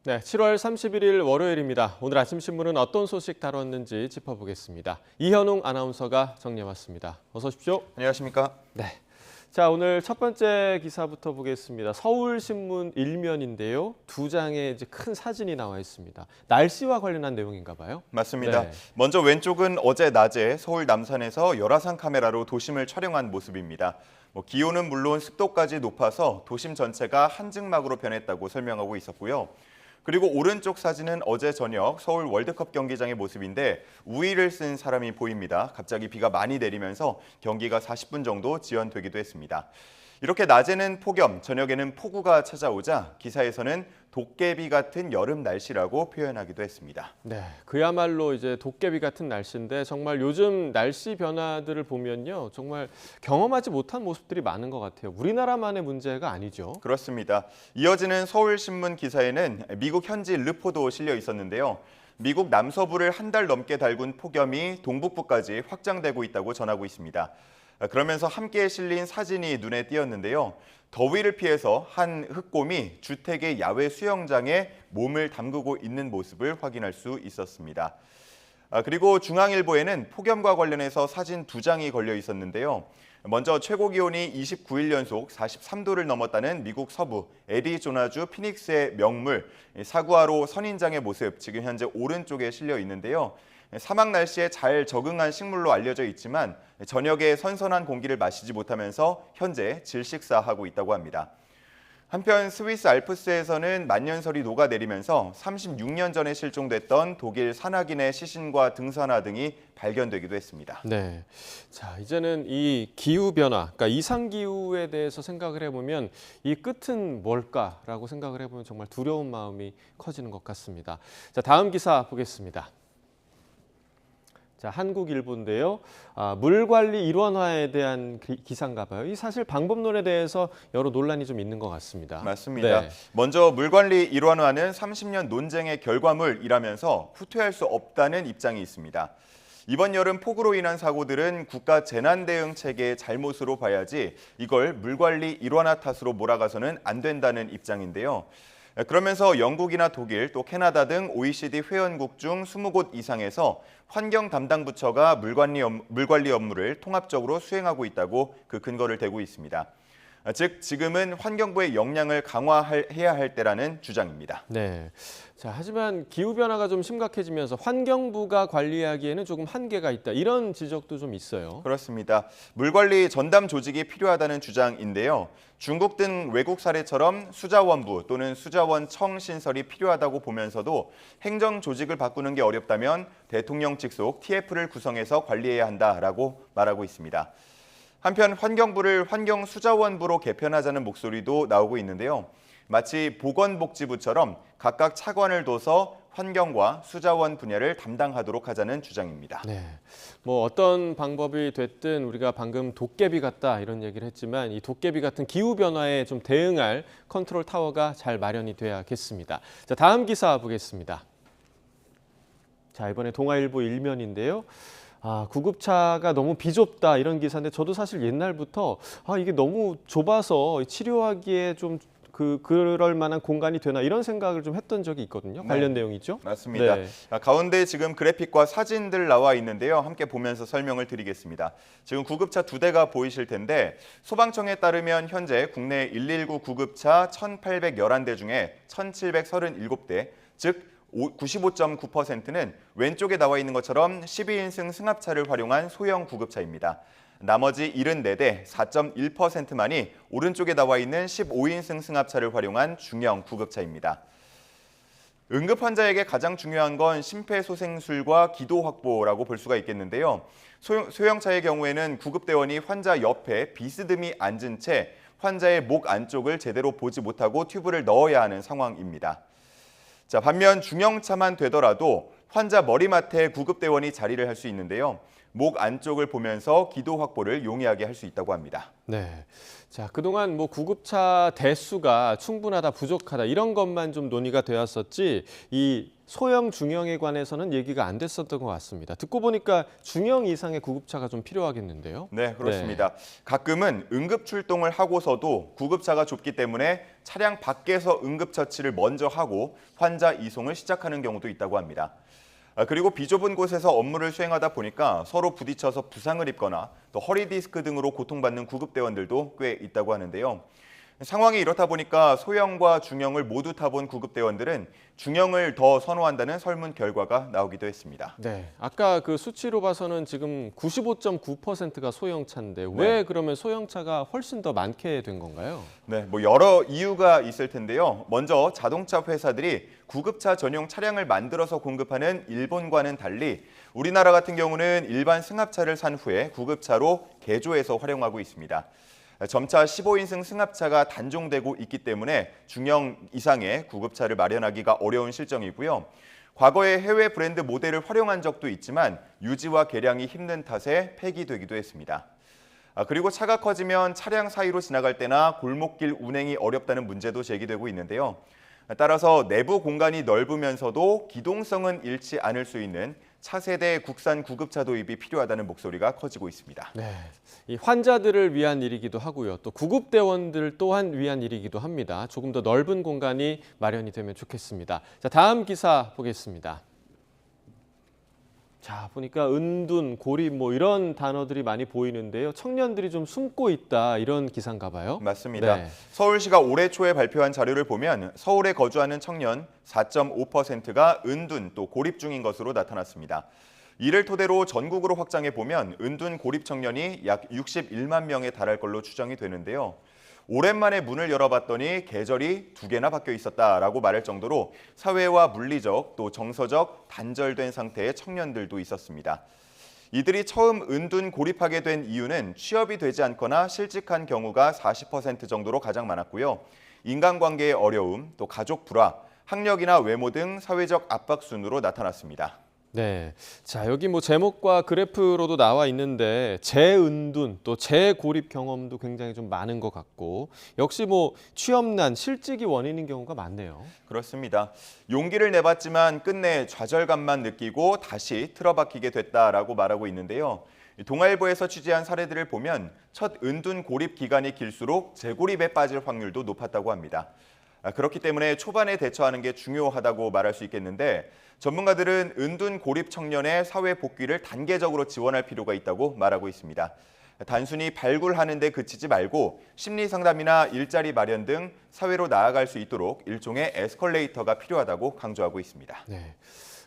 네, 7월 31일 월요일입니다. 오늘 아침 신문은 어떤 소식 다뤘는지 짚어보겠습니다. 이현웅 아나운서가 정리해왔습니다. 어서 오십시오. 안녕하십니까? 네. 자, 오늘 첫 번째 기사부터 보겠습니다. 서울신문 일면인데요. 두 장의 이제 큰 사진이 나와 있습니다. 날씨와 관련한 내용인가 봐요. 맞습니다. 네. 먼저 왼쪽은 어제 낮에 서울 남산에서 열화상 카메라로 도심을 촬영한 모습입니다. 기온은 물론 습도까지 높아서 도심 전체가 한증막으로 변했다고 설명하고 있었고요. 그리고 오른쪽 사진은 어제 저녁 서울 월드컵 경기장의 모습인데 우의를 쓴 사람이 보입니다. 갑자기 비가 많이 내리면서 경기가 40분 정도 지연되기도 했습니다. 이렇게 낮에는 폭염, 저녁에는 폭우가 찾아오자 기사에서는 도깨비 같은 여름 날씨라고 표현하기도 했습니다. 네, 그야말로 이제 도깨비 같은 날씨인데 정말 요즘 날씨 변화들을 보면요. 정말 경험하지 못한 모습들이 많은 것 같아요. 우리나라만의 문제가 아니죠. 그렇습니다. 이어지는 서울신문 기사에는 미국 현지 르포도 실려 있었는데요. 미국 남서부를 한 달 넘게 달군 폭염이 동북부까지 확장되고 있다고 전하고 있습니다. 그러면서 함께 실린 사진이 눈에 띄었는데요. 더위를 피해서 한 흑곰이 주택의 야외 수영장에 몸을 담그고 있는 모습을 확인할 수 있었습니다. 그리고 중앙일보에는 폭염과 관련해서 사진 두 장이 걸려 있었는데요. 먼저 최고 기온이 29일 연속 43도를 넘었다는 미국 서부 애리조나주 피닉스의 명물 사구아로 선인장의 모습 지금 현재 오른쪽에 실려 있는데요. 사막 날씨에 잘 적응한 식물로 알려져 있지만 저녁에 선선한 공기를 마시지 못하면서 현재 질식사하고 있다고 합니다. 한편 스위스 알프스에서는 만년설이 녹아내리면서 36년 전에 실종됐던 독일 산악인의 시신과 등산화 등이 발견되기도 했습니다. 네, 자 이제는 이 기후 변화, 그러니까 이상 기후에 대해서 생각을 해보면 이 끝은 뭘까라고 생각을 해보면 정말 두려운 마음이 커지는 것 같습니다. 자, 다음 기사 보겠습니다. 자, 한국일보인데요. 물 관리 일원화에 대한 기사인가 봐요. 이 사실 방법론에 대해서 여러 논란이 좀 있는 것 같습니다. 맞습니다. 네. 먼저 물 관리 일원화는 30년 논쟁의 결과물이라면서 후퇴할 수 없다는 입장이 있습니다. 이번 여름 폭우로 인한 사고들은 국가 재난대응 체계의 잘못으로 봐야지 이걸 물 관리 일원화 탓으로 몰아가서는 안 된다는 입장인데요. 그러면서 영국이나 독일 또 캐나다 등 OECD 회원국 중 20곳 이상에서 환경 담당 부처가 물 관리 업무를 통합적으로 수행하고 있다고 그 근거를 대고 있습니다. 즉 지금은 환경부의 역량을 강화해야 할 때라는 주장입니다. 네. 자, 하지만 기후 변화가 좀 심각해지면서 환경부가 관리하기에는 조금 한계가 있다. 이런 지적도 좀 있어요. 그렇습니다. 물관리 전담 조직이 필요하다는 주장인데요. 중국 등 외국 사례처럼 수자원부 또는 수자원청 신설이 필요하다고 보면서도 행정 조직을 바꾸는 게 어렵다면 대통령 직속 TF를 구성해서 관리해야 한다라고 말하고 있습니다. 한편 환경부를 환경수자원부로 개편하자는 목소리도 나오고 있는데요. 마치 보건복지부처럼 각각 차관을 둬서 환경과 수자원 분야를 담당하도록 하자는 주장입니다. 네. 뭐 어떤 방법이 됐든 우리가 방금 도깨비 같다 이런 얘기를 했지만 이 도깨비 같은 기후 변화에 좀 대응할 컨트롤 타워가 잘 마련이 돼야겠습니다. 자, 다음 기사 보겠습니다. 자, 이번에 동아일보 일면인데요. 구급차가 너무 비좁다 이런 기사인데 저도 사실 옛날부터 이게 너무 좁아서 치료하기에 좀 그럴 만한 공간이 되나 이런 생각을 좀 했던 적이 있거든요. 관련 내용이죠. 맞습니다. 네. 가운데 지금 그래픽과 사진들 나와 있는데요. 함께 보면서 설명을 드리겠습니다. 지금 구급차 두 대가 보이실 텐데 소방청에 따르면 현재 국내 119 구급차 1,811대 중에 1,737대, 즉 95.9%는 왼쪽에 나와 있는 것처럼 12인승 승합차를 활용한 소형 구급차입니다. 나머지 74대 4.1%만이 오른쪽에 나와 있는 15인승 승합차를 활용한 중형 구급차입니다. 응급 환자에게 가장 중요한 건 심폐소생술과 기도 확보라고 볼 수가 있겠는데요. 소형차의 경우에는 구급대원이 환자 옆에 비스듬히 앉은 채 환자의 목 안쪽을 제대로 보지 못하고 튜브를 넣어야 하는 상황입니다. 자, 반면 중형차만 되더라도 환자 머리맡에 구급대원이 자리를 할 수 있는데요. 목 안쪽을 보면서 기도 확보를 용이하게 할 수 있다고 합니다. 네. 자, 그동안 뭐 구급차 대수가 충분하다, 부족하다 이런 것만 좀 논의가 되었었지 이 소형, 중형에 관해서는 얘기가 안 됐었던 것 같습니다. 듣고 보니까 중형 이상의 구급차가 좀 필요하겠는데요. 네, 그렇습니다. 가끔은 응급 출동을 하고서도 구급차가 좁기 때문에 차량 밖에서 응급처치를 먼저 하고 환자 이송을 시작하는 경우도 있다고 합니다. 그리고 비좁은 곳에서 업무를 수행하다 보니까 서로 부딪혀서 부상을 입거나 또 허리 디스크 등으로 고통받는 구급대원들도 꽤 있다고 하는데요. 상황이 이렇다 보니까 소형과 중형을 모두 타본 구급대원들은 중형을 더 선호한다는 설문 결과가 나오기도 했습니다. 네, 아까 그 수치로 봐서는 지금 95.9%가 소형차인데 왜 그러면 소형차가 훨씬 더 많게 된 건가요? 네, 여러 이유가 있을 텐데요. 먼저 자동차 회사들이 구급차 전용 차량을 만들어서 공급하는 일본과는 달리 우리나라 같은 경우는 일반 승합차를 산 후에 구급차로 개조해서 활용하고 있습니다. 점차 15인승 승합차가 단종되고 있기 때문에 중형 이상의 구급차를 마련하기가 어려운 실정이고요. 과거에 해외 브랜드 모델을 활용한 적도 있지만 유지와 개량이 힘든 탓에 폐기되기도 했습니다. 그리고 차가 커지면 차량 사이로 지나갈 때나 골목길 운행이 어렵다는 문제도 제기되고 있는데요. 따라서 내부 공간이 넓으면서도 기동성은 잃지 않을 수 있는 차세대 국산 구급차 도입이 필요하다는 목소리가 커지고 있습니다. 네, 이 환자들을 위한 일이기도 하고요. 또 구급대원들 또한 위한 일이기도 합니다. 조금 더 넓은 공간이 마련이 되면 좋겠습니다. 자, 다음 기사 보겠습니다. 자, 보니까 은둔, 고립 이런 단어들이 많이 보이는데요. 청년들이 좀 숨고 있다 이런 기사인가 봐요. 맞습니다. 네. 서울시가 올해 초에 발표한 자료를 보면 서울에 거주하는 청년 4.5%가 은둔 또 고립 중인 것으로 나타났습니다. 이를 토대로 전국으로 확장해 보면 은둔 고립 청년이 약 61만 명에 달할 걸로 추정이 되는데요. 오랜만에 문을 열어봤더니 계절이 2개나 바뀌어 있었다라고 말할 정도로 사회와 물리적 또 정서적 단절된 상태의 청년들도 있었습니다. 이들이 처음 은둔 고립하게 된 이유는 취업이 되지 않거나 실직한 경우가 40% 정도로 가장 많았고요. 인간관계의 어려움, 또 가족 불화, 학력이나 외모 등 사회적 압박 순으로 나타났습니다. 네, 자 여기 제목과 그래프로도 나와 있는데 재은둔 또 재고립 경험도 굉장히 좀 많은 것 같고 역시 취업난, 실직이 원인인 경우가 많네요. 그렇습니다. 용기를 내봤지만 끝내 좌절감만 느끼고 다시 틀어박히게 됐다라고 말하고 있는데요. 동아일보에서 취재한 사례들을 보면 첫 은둔 고립 기간이 길수록 재고립에 빠질 확률도 높았다고 합니다. 그렇기 때문에 초반에 대처하는 게 중요하다고 말할 수 있겠는데 전문가들은 은둔 고립 청년의 사회 복귀를 단계적으로 지원할 필요가 있다고 말하고 있습니다. 단순히 발굴하는 데 그치지 말고 심리 상담이나 일자리 마련 등 사회로 나아갈 수 있도록 일종의 에스컬레이터가 필요하다고 강조하고 있습니다. 네.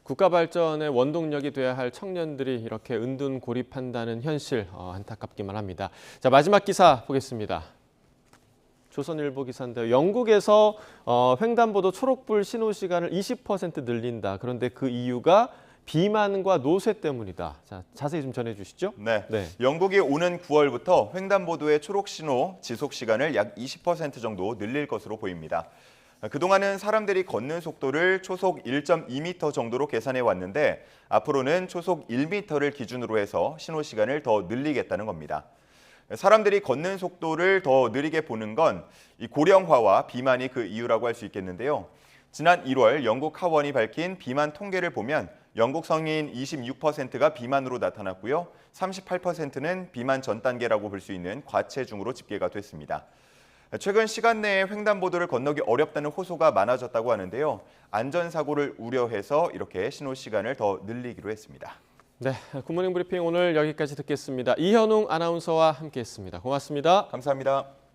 국가 발전의 원동력이 돼야 할 청년들이 이렇게 은둔 고립한다는 현실 안타깝기만 합니다. 자, 마지막 기사 보겠습니다. 조선일보 기사인데요. 영국에서 횡단보도 초록불 신호 시간을 20% 늘린다. 그런데 그 이유가 비만과 노쇠 때문이다. 자, 자세히 좀 전해주시죠. 네. 영국이 오는 9월부터 횡단보도의 초록 신호 지속 시간을 약 20% 정도 늘릴 것으로 보입니다. 그동안은 사람들이 걷는 속도를 초속 1.2m 정도로 계산해 왔는데 앞으로는 초속 1m를 기준으로 해서 신호 시간을 더 늘리겠다는 겁니다. 사람들이 걷는 속도를 더 느리게 보는 건 이 고령화와 비만이 그 이유라고 할 수 있겠는데요. 지난 1월 영국 하원이 밝힌 비만 통계를 보면 영국 성인 26%가 비만으로 나타났고요. 38%는 비만 전 단계라고 볼 수 있는 과체중으로 집계가 됐습니다. 최근 시간 내에 횡단보도를 건너기 어렵다는 호소가 많아졌다고 하는데요. 안전사고를 우려해서 이렇게 신호 시간을 더 늘리기로 했습니다. 네, 굿모닝 브리핑 오늘 여기까지 듣겠습니다. 이현웅 아나운서와 함께했습니다. 고맙습니다. 감사합니다.